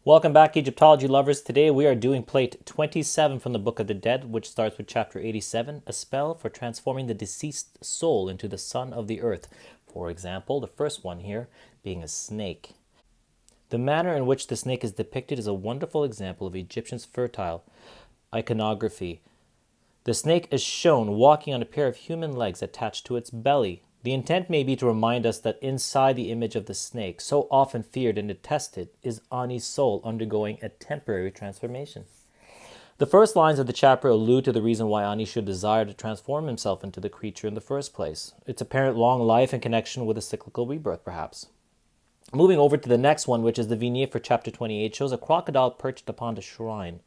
Welcome back, Egyptology lovers. Today we are doing plate 27 from the Book of the Dead, which starts with chapter 87, a spell for transforming the deceased soul into the son of the earth. For example, the first one here being a snake. The manner in which the snake is depicted is a wonderful example of Egyptians' fertile iconography. The snake is shown walking on a pair of human legs attached to its belly. The intent may be to remind us that inside the image of the snake, so often feared and detested, is Ani's soul undergoing a temporary transformation. The first lines of the chapter allude to the reason why Ani should desire to transform himself into the creature in the first place. Its apparent long life in connection with a cyclical rebirth, perhaps. Moving over to the next one, which is the vignette for chapter 28, shows a crocodile perched upon a shrine.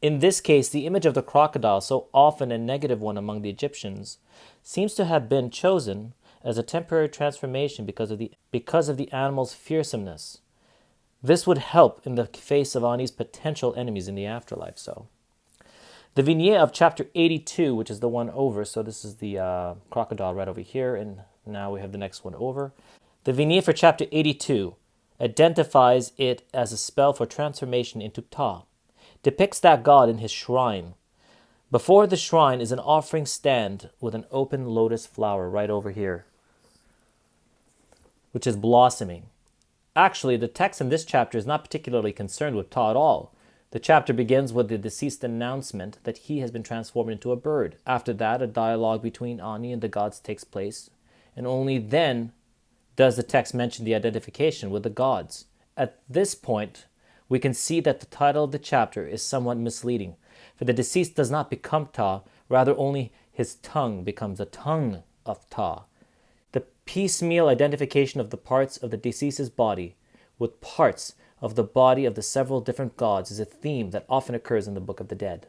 In this case, the image of the crocodile, so often a negative one among the Egyptians, seems to have been chosen as a temporary transformation because of the animal's fearsomeness. This would help in the face of Ani's potential enemies in the afterlife. The vignette of chapter 82, which is the one over, so this is the crocodile right over here, and now we have the next one over. The vignette for chapter 82 identifies it as a spell for transformation into Thoth, depicts that god in his shrine. Before the shrine is an offering stand with an open lotus flower right over here, which is blossoming. Actually, the text in this chapter is not particularly concerned with Thoth at all. The chapter begins with the deceased announcement that he has been transformed into a bird. After that, a dialogue between Ani and the gods takes place, and only then does the text mention the identification with the gods. At this point, we can see that the title of the chapter is somewhat misleading, for the deceased does not become Thoth, rather only his tongue becomes the tongue of Thoth. The piecemeal identification of the parts of the deceased's body with parts of the body of the several different gods is a theme that often occurs in the Book of the Dead.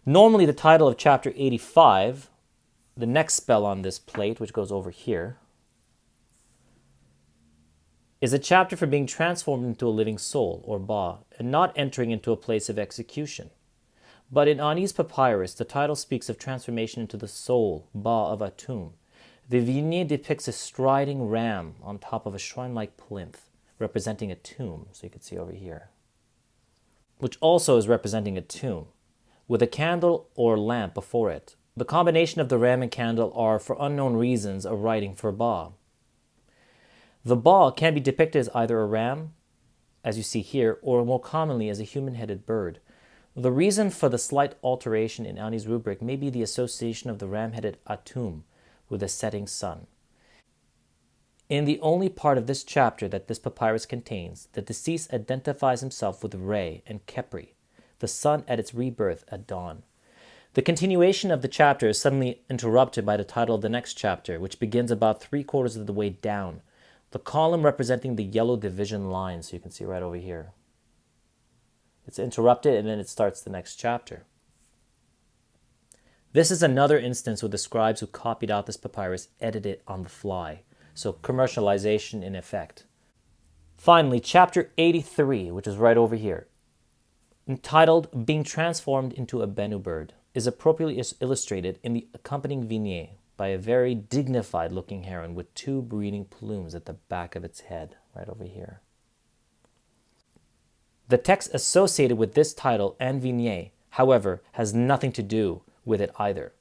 Normally, the title of chapter 85, the next spell on this plate, which goes over here, is a chapter for being transformed into a living soul, or ba, and not entering into a place of execution. But in Ani's papyrus, the title speaks of transformation into the soul, ba, of Atum. The vignette depicts a striding ram on top of a shrine-like plinth, representing a tomb, so you can see over here, which also is representing a tomb, with a candle or lamp before it. The combination of the ram and candle are, for unknown reasons, a writing for ba. The ba can be depicted as either a ram, as you see here, or more commonly as a human-headed bird. The reason for the slight alteration in Ani's rubric may be the association of the ram-headed Atum with the setting sun. In the only part of this chapter that this papyrus contains, the deceased identifies himself with Re and Khepri, the sun at its rebirth at dawn. The continuation of the chapter is suddenly interrupted by the title of the next chapter, which begins about 3/4 of the way down, the column representing the yellow division line, so you can see right over here. It's interrupted and then it starts the next chapter. This is another instance where the scribes who copied out this papyrus edited it on the fly, so commercialization in effect. Finally, chapter 83, which is right over here, entitled Being Transformed into a Bennu Bird, is appropriately illustrated in the accompanying vignette by a very dignified-looking heron with 2 breeding plumes at the back of its head, right over here. The text associated with this title and vignette, however, has nothing to do with it either.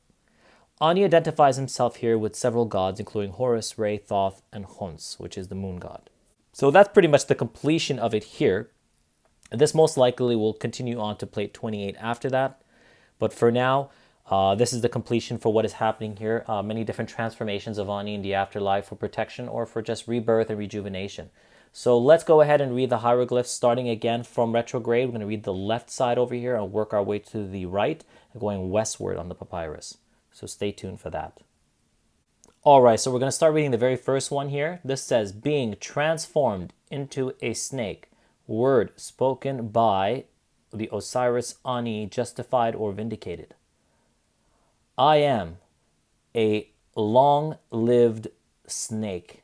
Ani identifies himself here with several gods, including Horus, Re, Thoth, and Khons, which is the moon god. So that's pretty much the completion of it here. This most likely will continue on to plate 28 after that. But for now, this is the completion for what is happening here. Many different transformations of Ani in the afterlife for protection or for just rebirth and rejuvenation. So let's go ahead and read the hieroglyphs, starting again from retrograde. We're going to read the left side over here and work our way to the right, going westward on the papyrus. So stay tuned for that. All right, so we're going to start reading the very first one here. This says, being transformed into a snake, word spoken by the Osiris Ani, justified or vindicated. I am a long-lived snake.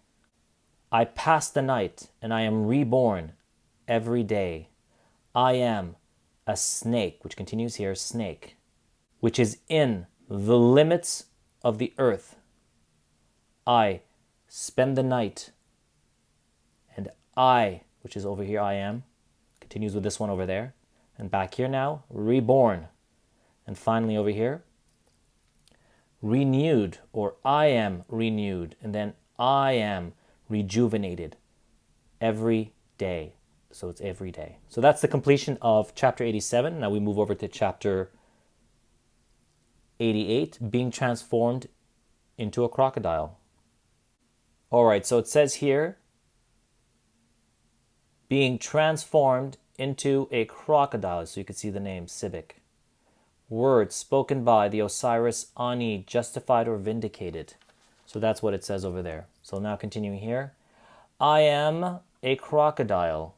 I pass the night and I am reborn every day. I am a snake, which continues here, snake, which is in the limits of the earth. I spend the night, and I, which is over here, I am, Continues with this one over there. And back here now, reborn. And finally over here, renewed, or I am renewed. And then I am rejuvenated every day. So it's every day. So that's the completion of chapter 87. Now we move over to chapter 88, being transformed into a crocodile. All right, so it says here, being transformed into a crocodile. So you can see the name, civic. Words spoken by the 𝓿𝓖𝑘𝑀, justified or vindicated. So that's what it says over there. So now continuing here. I am a crocodile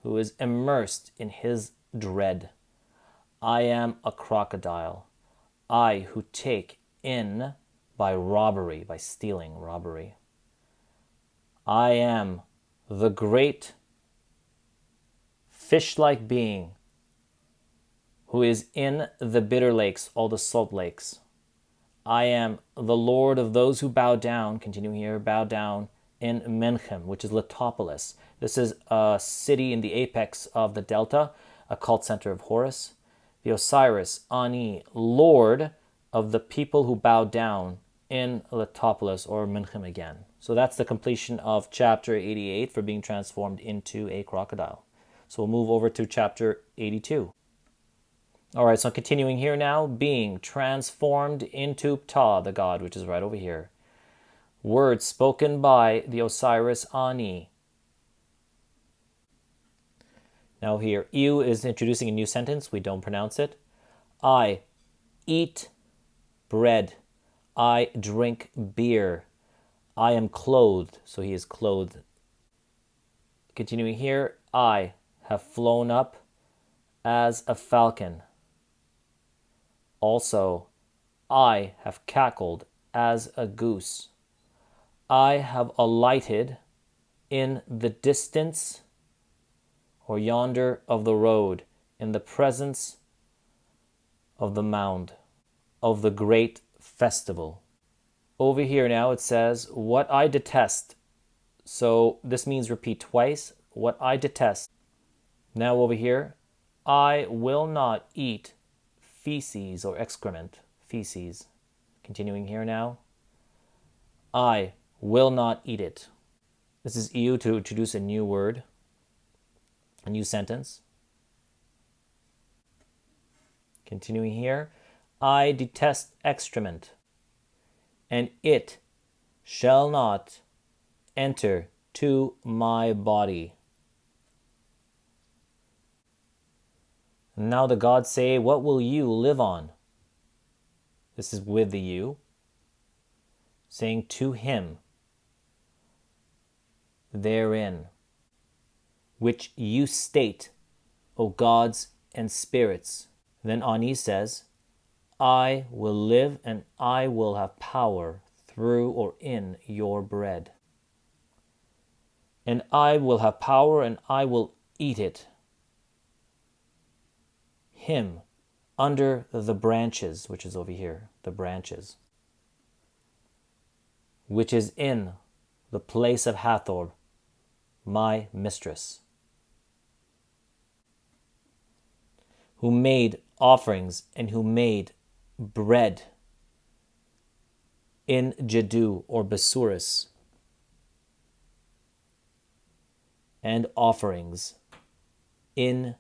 who is immersed in his dread. I am a crocodile. I who take in by robbery, by stealing, robbery. I am the great fish-like being who is in the bitter lakes, all the salt lakes. I am the Lord of those who bow down, continuing here, bow down in Menachem, which is 𝓿𝓖𝑘𝑀. This is a city in the apex of the delta, a cult center of Horus. The Osiris, Ani, Lord of the people who bow down in 𝓿𝓖𝑘𝑀, or Menachem again. So that's the completion of chapter 88 for being transformed into a crocodile. So we'll move over to chapter 82. All right, so continuing here now, being transformed into Ptah, the god, which is right over here. Words spoken by the Osiris Ani. Now here, 𝑒w is introducing a new sentence. We don't pronounce it. I eat bread. I drink beer. I am clothed. So he is clothed. Continuing here, I have flown up as a falcon. Also, I have cackled as a goose. I have alighted in the distance or yonder of the road, in the presence of the mound, of the great festival. Over here now it says, what I detest. So this means repeat twice. What I detest. Now over here, I will not eat feces or excrement. Feces. Continuing here now. I will not eat it. This is 𝑒w to introduce a new word, a new sentence. Continuing here. I detest excrement, and it shall not enter to my body. Now the gods say, what will you live on? This is with the you, saying to him, therein, which you state, O gods and spirits. Then Ani says, I will live and I will have power through or in your bread. And I will have power and I will eat it. Him under the branches, which is over here, the branches, which is in the place of Hathor, my mistress, who made offerings and who made bread in Jeddu or Besuris, and offerings in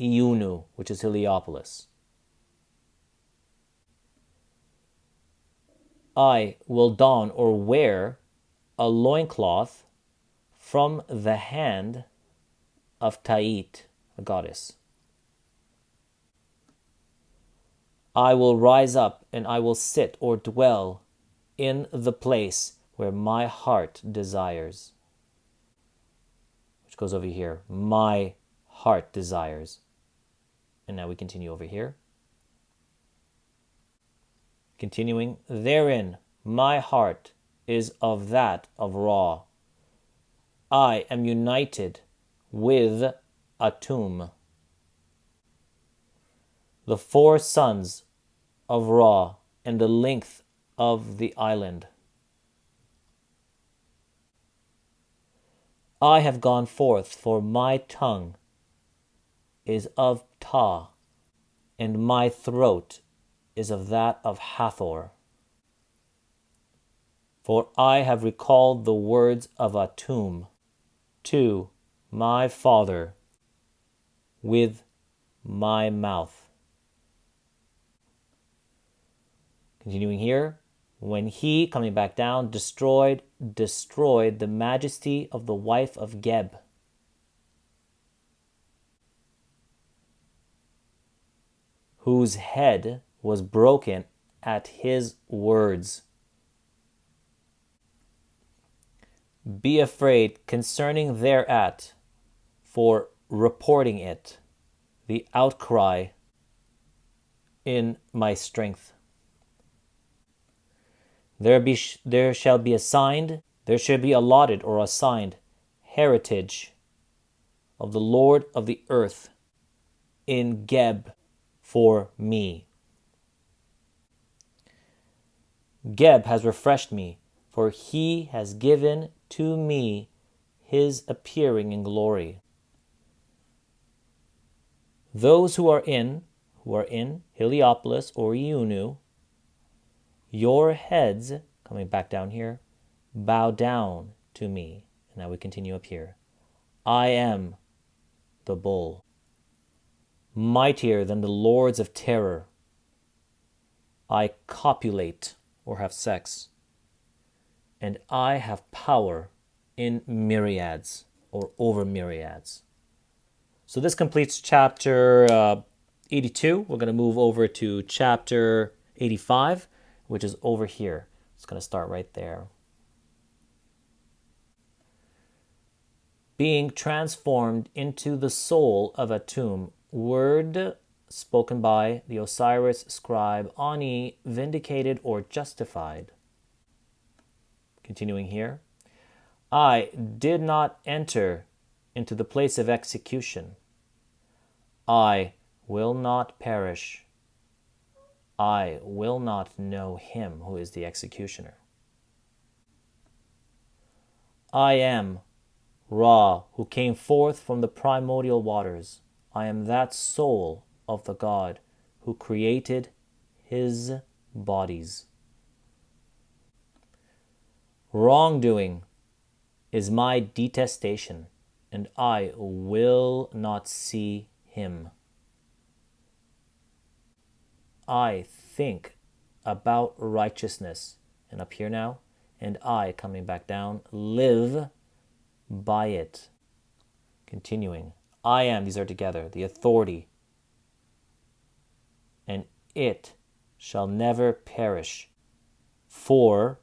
𝓿𝓼𝓼, which is Heliopolis. I will don or wear a loincloth from the hand of Ta'it, a goddess. I will rise up and I will sit or dwell in the place where my heart desires. Which goes over here, my heart desires. And now we continue over here. Continuing, therein my heart is of that of Ra. I am united with Atum, the four sons of Ra, and the length of the island. I have gone forth, for my tongue is of Ptah, and my throat is of that of Hathor. For I have recalled the words of Atum to my father with my mouth. Continuing here, when he, coming back down, destroyed the majesty of the wife of Geb, whose head was broken at his words. Be afraid concerning thereat, for reporting it, the outcry in my strength. There shall be allotted or assigned heritage of the Lord of the earth in Geb for me. Geb has refreshed me, for he has given to me his appearing in glory. Those who are in Heliopolis or Iunu, your heads, coming back down here, bow down to me. And now we continue up here. I am the bull, mightier than the lords of terror. I copulate or have sex, and I have power in myriads or over myriads. So this completes chapter 82. We're going to move over to chapter 85, which is over here. It's going to start right there. Being transformed into the soul of Atum, word spoken by the Osiris scribe Ani, vindicated or justified. Continuing here. I did not enter into the place of execution. I will not perish. I will not know him who is the executioner. I am Ra, who came forth from the primordial waters. I am that soul of the God who created his bodies. Wrongdoing is my detestation, and I will not see him. I think about righteousness, and up here now, and I, coming back down, live by it. Continuing, I am, these are together, the authority, and it shall never perish. For,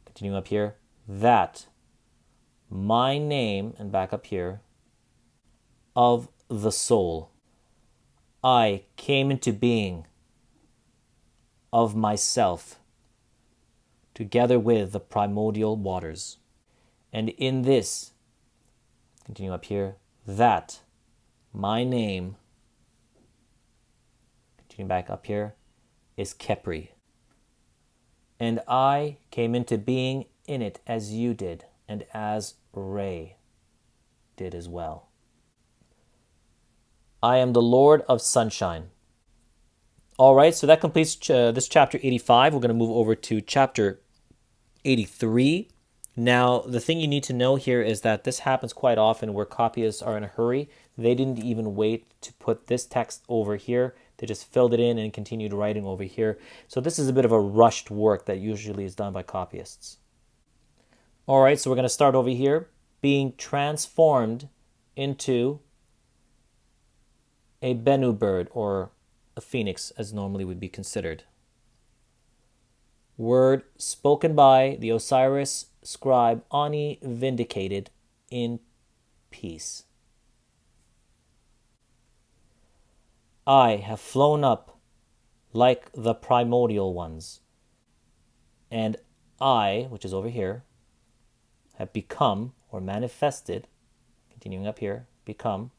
continuing up here, that my name, and back up here, of the soul, I came into being of myself, together with the primordial waters. And in this, continue up here, that my name, continue back up here, is Khepri. And I came into being in it as you did, and as Re did as well. I am the Lord of sunshine. All right, so that completes this chapter 85. We're going to move over to chapter 83. Now, the thing you need to know here is that this happens quite often where copyists are in a hurry. They didn't even wait to put this text over here. They just filled it in and continued writing over here. So this is a bit of a rushed work that usually is done by copyists. All right, so we're going to start over here. Being transformed into a Bennu bird, or a phoenix as normally would be considered. Word spoken by the Osiris scribe Ani, vindicated in peace. I have flown up like the primordial ones, and I, which is over here, have become or manifested, continuing up here, become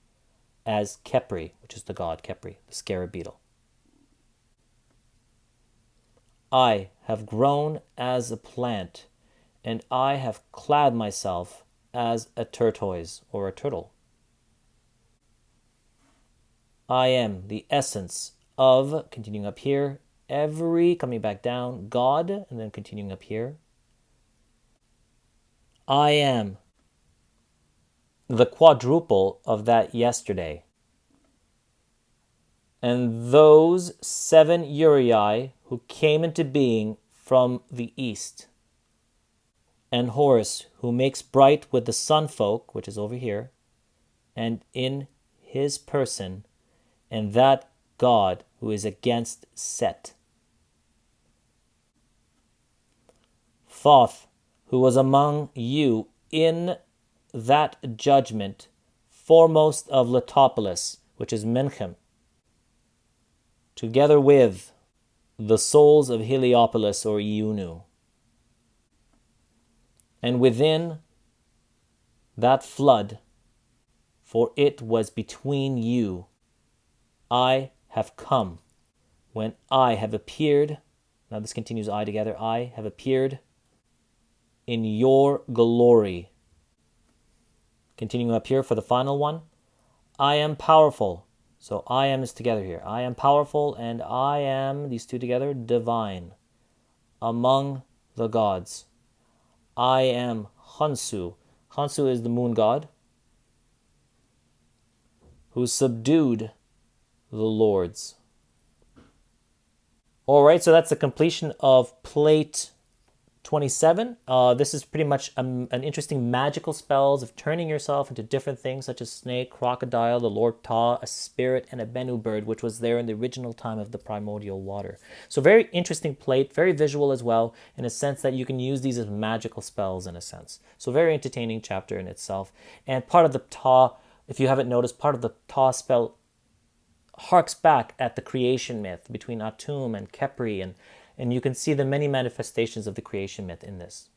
as Khepri, which is the god Khepri, the scarab beetle. I have grown as a plant, and I have clad myself as a tortoise or a turtle. I am the essence of, continuing up here, every, coming back down, God, and then continuing up here. I am the quadruple of that yesterday. And those 7 uri who came into being from the east. And Horus, who makes bright with the sun folk, which is over here, and in his person, and that God who is against Set. Thoth, who was among you in that judgment, foremost of 𝓿𝓼𝓼, which is Menchem, together with the souls of Heliopolis or Iunu. And within that flood, for it was between you, I have come, when I have appeared, now this continues I together, I have appeared in your glory. Continuing up here for the final one, I am powerful. So I am is together here. I am powerful and I am, these two together, divine among the gods. I am Khonsu. Khonsu is the moon god who subdued the lords. All right, so that's the completion of plate 27. This is pretty much an interesting magical spells of turning yourself into different things such as snake, crocodile, the Lord Ptah, a spirit, and a Bennu bird, which was there in the original time of the primordial water. So very interesting plate, very visual as well, in a sense that you can use these as magical spells in a sense. So very entertaining chapter in itself. And part of the Ptah, if you haven't noticed, part of the Ptah spell harks back at the creation myth between Atum and Khepri, and you can see the many manifestations of the creation myth in this.